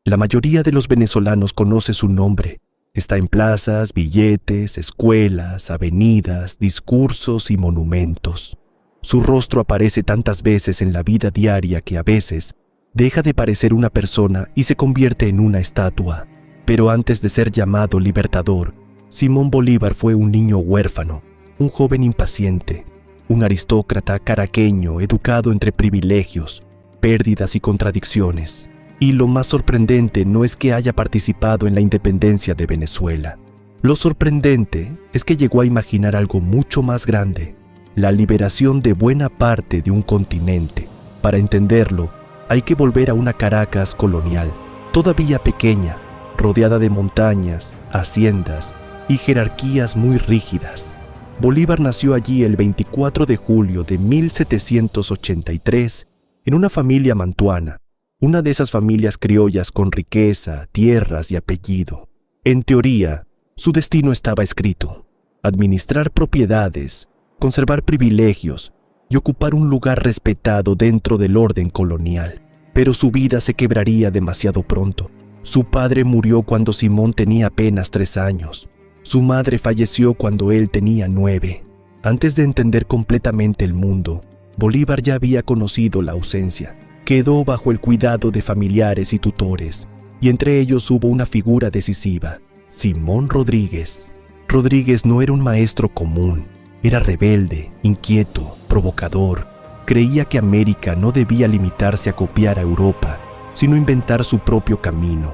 La mayoría de los venezolanos conoce su nombre. Está en plazas, billetes, escuelas, avenidas, discursos y monumentos. Su rostro aparece tantas veces en la vida diaria que a veces deja de parecer una persona y se convierte en una estatua. Pero antes de ser llamado libertador, Simón Bolívar fue un niño huérfano, un joven impaciente, un aristócrata caraqueño educado entre privilegios, pérdidas y contradicciones. Y lo más sorprendente no es que haya participado en la independencia de Venezuela. Lo sorprendente es que llegó a imaginar algo mucho más grande, la liberación de buena parte de un continente. Para entenderlo, hay que volver a una Caracas colonial, todavía pequeña, rodeada de montañas, haciendas y jerarquías muy rígidas. Bolívar nació allí el 24 de julio de 1783 en una familia mantuana, una de esas familias criollas con riqueza, tierras y apellido. En teoría, su destino estaba escrito: administrar propiedades, conservar privilegios y ocupar un lugar respetado dentro del orden colonial. Pero su vida se quebraría demasiado pronto. Su padre murió cuando Simón tenía apenas 3 años. Su madre falleció cuando él tenía 9. Antes de entender completamente el mundo, Bolívar ya había conocido la ausencia. Quedó bajo el cuidado de familiares y tutores, y entre ellos hubo una figura decisiva: Simón Rodríguez. Rodríguez no era un maestro común, era rebelde, inquieto, provocador. Creía que América no debía limitarse a copiar a Europa, sino inventar su propio camino.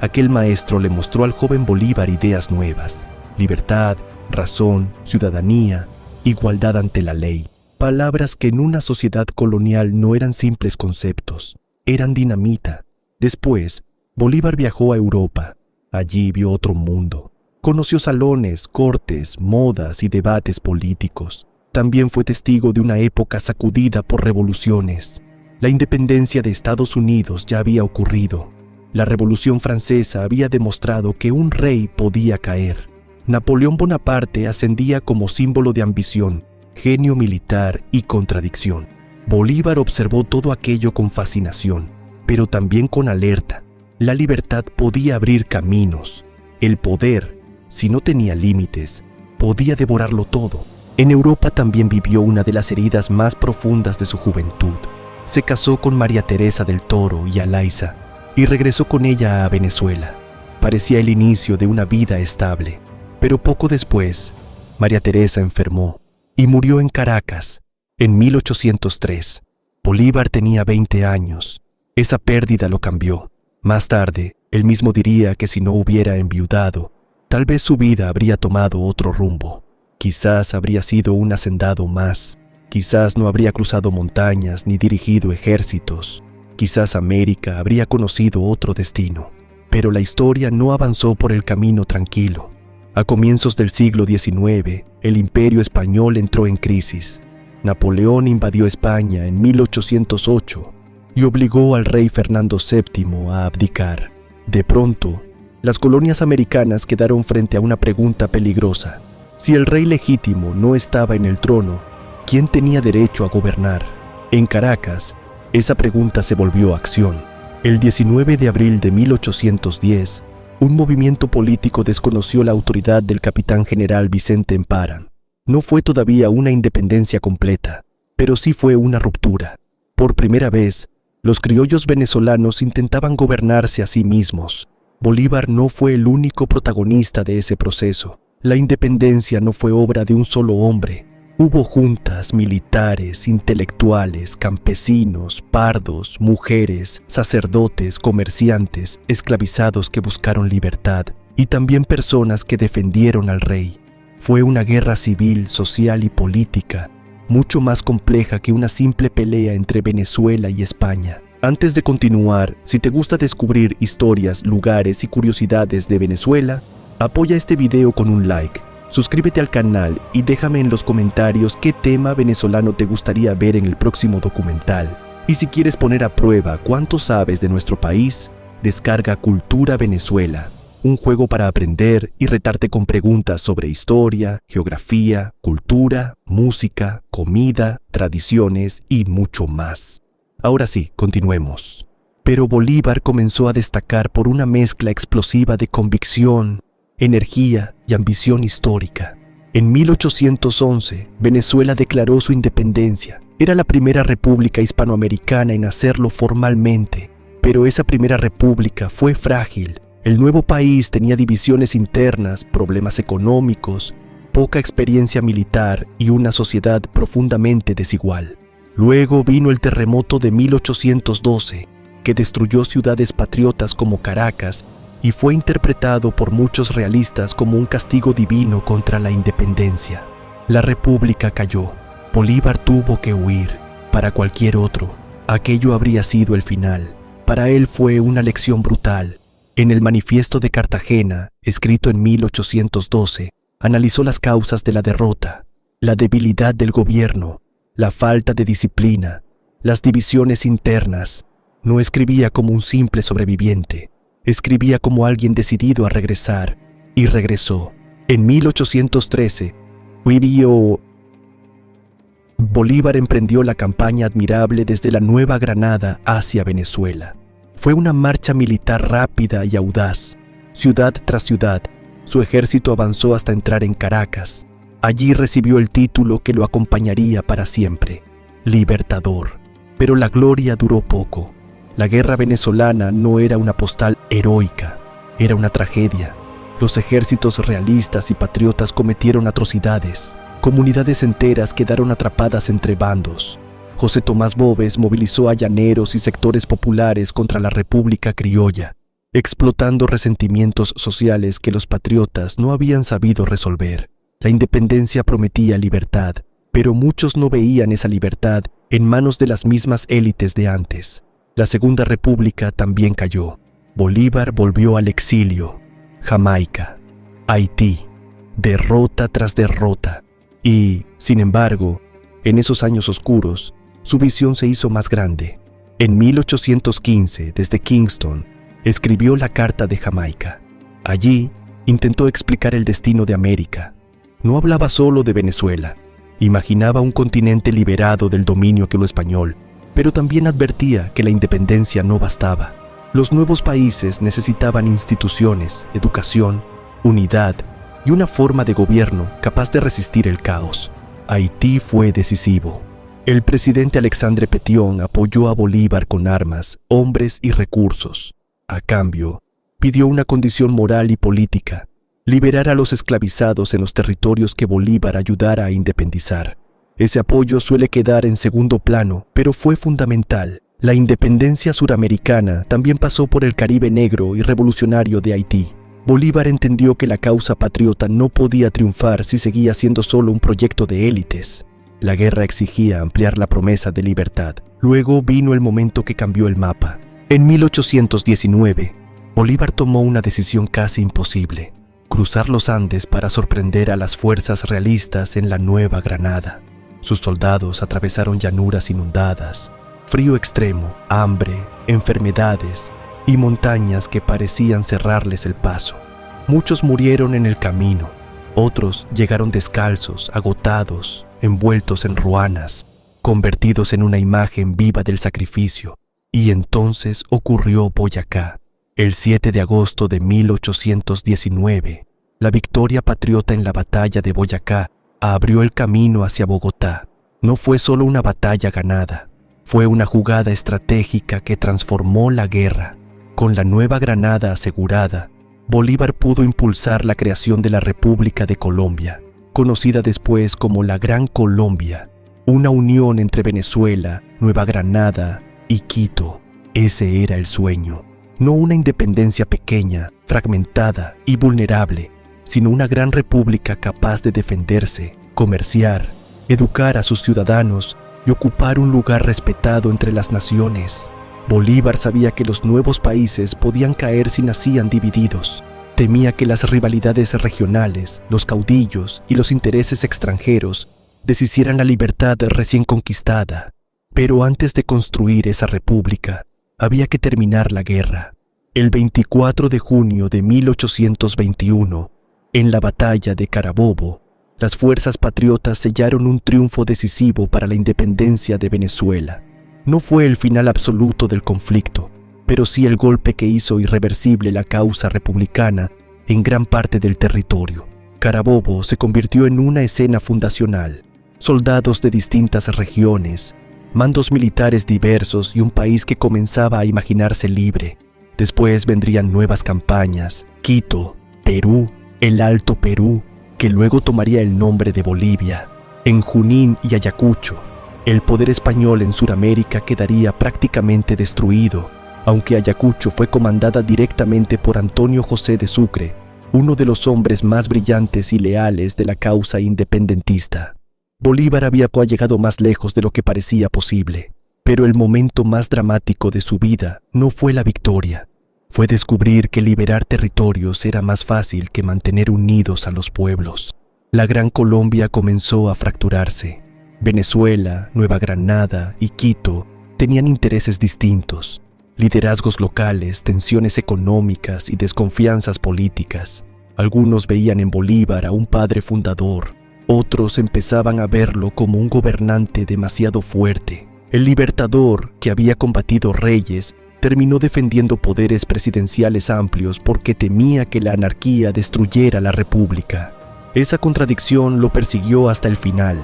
Aquel maestro le mostró al joven Bolívar ideas nuevas: libertad, razón, ciudadanía, igualdad ante la ley. Palabras que en una sociedad colonial no eran simples conceptos, eran dinamita. Después, Bolívar viajó a Europa. Allí vio otro mundo. Conoció salones, cortes, modas y debates políticos. También fue testigo de una época sacudida por revoluciones. La independencia de Estados Unidos ya había ocurrido. La Revolución Francesa había demostrado que un rey podía caer. Napoleón Bonaparte ascendía como símbolo de ambición, genio militar y contradicción. Bolívar observó todo aquello con fascinación, pero también con alerta. La libertad podía abrir caminos. El poder, si no tenía límites, podía devorarlo todo. En Europa también vivió una de las heridas más profundas de su juventud. Se casó con María Teresa del Toro y Alaiza y regresó con ella a Venezuela. Parecía el inicio de una vida estable, pero poco después, María Teresa enfermó y murió en Caracas, en 1803. Bolívar tenía 20 años. Esa pérdida lo cambió. Más tarde, él mismo diría que si no hubiera enviudado, tal vez su vida habría tomado otro rumbo. Quizás habría sido un hacendado más. Quizás no habría cruzado montañas ni dirigido ejércitos. Quizás América habría conocido otro destino. Pero la historia no avanzó por el camino tranquilo. A comienzos del siglo XIX, el Imperio Español entró en crisis. Napoleón invadió España en 1808 y obligó al rey Fernando VII a abdicar. De pronto, las colonias americanas quedaron frente a una pregunta peligrosa. Si el rey legítimo no estaba en el trono, ¿quién tenía derecho a gobernar? En Caracas, esa pregunta se volvió acción. El 19 de abril de 1810, un movimiento político desconoció la autoridad del capitán general Vicente Emparan. No fue todavía una independencia completa, pero sí fue una ruptura. Por primera vez, los criollos venezolanos intentaban gobernarse a sí mismos. Bolívar no fue el único protagonista de ese proceso. La independencia no fue obra de un solo hombre. Hubo juntas, militares, intelectuales, campesinos, pardos, mujeres, sacerdotes, comerciantes, esclavizados que buscaron libertad, y también personas que defendieron al rey. Fue una guerra civil, social y política, mucho más compleja que una simple pelea entre Venezuela y España. Antes de continuar, si te gusta descubrir historias, lugares y curiosidades de Venezuela, apoya este video con un like. Suscríbete al canal y déjame en los comentarios qué tema venezolano te gustaría ver en el próximo documental. Y si quieres poner a prueba cuánto sabes de nuestro país, descarga Cultura Venezuela, un juego para aprender y retarte con preguntas sobre historia, geografía, cultura, música, comida, tradiciones y mucho más. Ahora sí, continuemos. Pero Bolívar comenzó a destacar por una mezcla explosiva de convicción, energía y ambición histórica. En 1811, Venezuela declaró su independencia. Era la primera república hispanoamericana en hacerlo formalmente, pero esa primera república fue frágil. El nuevo país tenía divisiones internas, problemas económicos, poca experiencia militar y una sociedad profundamente desigual. Luego vino el terremoto de 1812, que destruyó ciudades patriotas como Caracas y fue interpretado por muchos realistas como un castigo divino contra la independencia. La república cayó. Bolívar tuvo que huir. Para cualquier otro, aquello habría sido el final. Para él fue una lección brutal. En el Manifiesto de Cartagena, escrito en 1812, analizó las causas de la derrota, la debilidad del gobierno, la falta de disciplina, las divisiones internas. No escribía como un simple sobreviviente, escribía como alguien decidido a regresar, y regresó. En 1813, Bolívar emprendió la campaña admirable desde la Nueva Granada hacia Venezuela. Fue una marcha militar rápida y audaz. Ciudad tras ciudad, su ejército avanzó hasta entrar en Caracas. Allí recibió el título que lo acompañaría para siempre, Libertador. Pero la gloria duró poco. La guerra venezolana no era una postal heroica, era una tragedia. Los ejércitos realistas y patriotas cometieron atrocidades. Comunidades enteras quedaron atrapadas entre bandos. José Tomás Boves movilizó a llaneros y sectores populares contra la República Criolla, explotando resentimientos sociales que los patriotas no habían sabido resolver. La independencia prometía libertad, pero muchos no veían esa libertad en manos de las mismas élites de antes. La Segunda República también cayó. Bolívar volvió al exilio. Jamaica, Haití, derrota tras derrota. Y, sin embargo, en esos años oscuros, su visión se hizo más grande. En 1815, desde Kingston, escribió la Carta de Jamaica. Allí, intentó explicar el destino de América. No hablaba solo de Venezuela. Imaginaba un continente liberado del dominio que lo español, pero también advertía que la independencia no bastaba. Los nuevos países necesitaban instituciones, educación, unidad y una forma de gobierno capaz de resistir el caos. Haití fue decisivo. El presidente Alexandre Pétion apoyó a Bolívar con armas, hombres y recursos. A cambio, pidió una condición moral y política: liberar a los esclavizados en los territorios que Bolívar ayudara a independizar. Ese apoyo suele quedar en segundo plano, pero fue fundamental. La independencia suramericana también pasó por el Caribe negro y revolucionario de Haití. Bolívar entendió que la causa patriota no podía triunfar si seguía siendo solo un proyecto de élites. La guerra exigía ampliar la promesa de libertad. Luego vino el momento que cambió el mapa. En 1819, Bolívar tomó una decisión casi imposible: cruzar los Andes para sorprender a las fuerzas realistas en la Nueva Granada. Sus soldados atravesaron llanuras inundadas, frío extremo, hambre, enfermedades y montañas que parecían cerrarles el paso. Muchos murieron en el camino, otros llegaron descalzos, agotados, envueltos en ruanas, convertidos en una imagen viva del sacrificio. Y entonces ocurrió Boyacá. El 7 de agosto de 1819, la victoria patriota en la batalla de Boyacá abrió el camino hacia Bogotá. No fue solo una batalla ganada, fue una jugada estratégica que transformó la guerra. Con la Nueva Granada asegurada, Bolívar pudo impulsar la creación de la República de Colombia, conocida después como la Gran Colombia, una unión entre Venezuela, Nueva Granada y Quito. Ese era el sueño. No una independencia pequeña, fragmentada y vulnerable, sino una gran república capaz de defenderse, comerciar, educar a sus ciudadanos y ocupar un lugar respetado entre las naciones. Bolívar sabía que los nuevos países podían caer si nacían divididos. Temía que las rivalidades regionales, los caudillos y los intereses extranjeros deshicieran la libertad recién conquistada. Pero antes de construir esa república, había que terminar la guerra. El 24 de junio de 1821, en la batalla de Carabobo, las fuerzas patriotas sellaron un triunfo decisivo para la independencia de Venezuela. No fue el final absoluto del conflicto, pero sí el golpe que hizo irreversible la causa republicana en gran parte del territorio. Carabobo se convirtió en una escena fundacional. Soldados de distintas regiones, mandos militares diversos y un país que comenzaba a imaginarse libre. Después vendrían nuevas campañas: Quito, Perú, el Alto Perú, que luego tomaría el nombre de Bolivia. En Junín y Ayacucho, el poder español en Sudamérica quedaría prácticamente destruido, aunque Ayacucho fue comandada directamente por Antonio José de Sucre, uno de los hombres más brillantes y leales de la causa independentista. Bolívar había llegado más lejos de lo que parecía posible, pero el momento más dramático de su vida no fue la victoria. Fue descubrir que liberar territorios era más fácil que mantener unidos a los pueblos. La Gran Colombia comenzó a fracturarse. Venezuela, Nueva Granada y Quito tenían intereses distintos, liderazgos locales, tensiones económicas y desconfianzas políticas. Algunos veían en Bolívar a un padre fundador, otros empezaban a verlo como un gobernante demasiado fuerte. El libertador, que había combatido reyes, terminó defendiendo poderes presidenciales amplios porque temía que la anarquía destruyera la república. Esa contradicción lo persiguió hasta el final.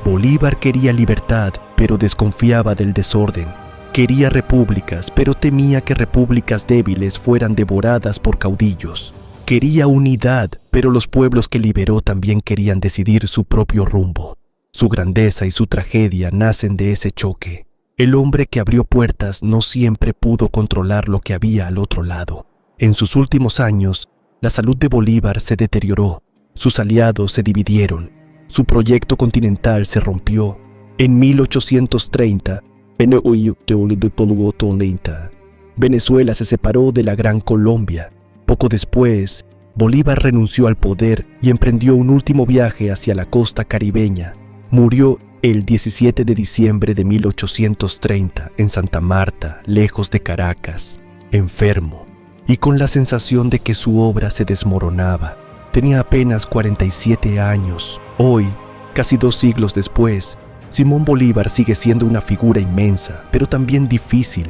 Bolívar quería libertad, pero desconfiaba del desorden. Quería repúblicas, pero temía que repúblicas débiles fueran devoradas por caudillos. Quería unidad, pero los pueblos que liberó también querían decidir su propio rumbo. Su grandeza y su tragedia nacen de ese choque. El hombre que abrió puertas no siempre pudo controlar lo que había al otro lado. En sus últimos años, la salud de Bolívar se deterioró. Sus aliados se dividieron. Su proyecto continental se rompió. En 1830, Venezuela se separó de la Gran Colombia. Poco después, Bolívar renunció al poder y emprendió un último viaje hacia la costa caribeña. Murió el 17 de diciembre de 1830 en Santa Marta, lejos de Caracas, enfermo y con la sensación de que su obra se desmoronaba. Tenía apenas 47 años. Hoy, casi 2 siglos después, Simón Bolívar sigue siendo una figura inmensa, pero también difícil.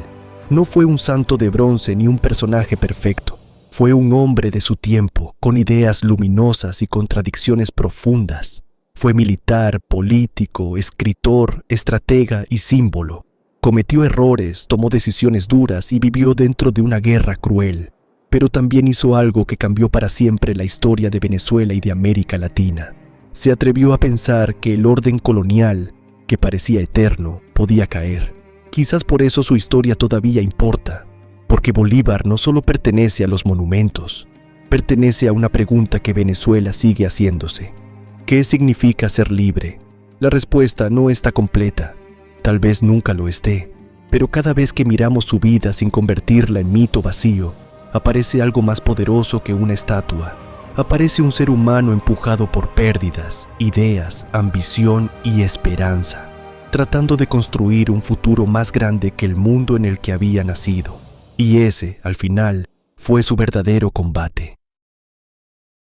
No fue un santo de bronce ni un personaje perfecto. Fue un hombre de su tiempo, con ideas luminosas y contradicciones profundas. Fue militar, político, escritor, estratega y símbolo. Cometió errores, tomó decisiones duras y vivió dentro de una guerra cruel. Pero también hizo algo que cambió para siempre la historia de Venezuela y de América Latina. Se atrevió a pensar que el orden colonial, que parecía eterno, podía caer. Quizás por eso su historia todavía importa, porque Bolívar no solo pertenece a los monumentos, pertenece a una pregunta que Venezuela sigue haciéndose. ¿Qué significa ser libre? La respuesta no está completa, tal vez nunca lo esté, pero cada vez que miramos su vida sin convertirla en mito vacío, aparece algo más poderoso que una estatua. Aparece un ser humano empujado por pérdidas, ideas, ambición y esperanza, tratando de construir un futuro más grande que el mundo en el que había nacido. Y ese, al final, fue su verdadero combate.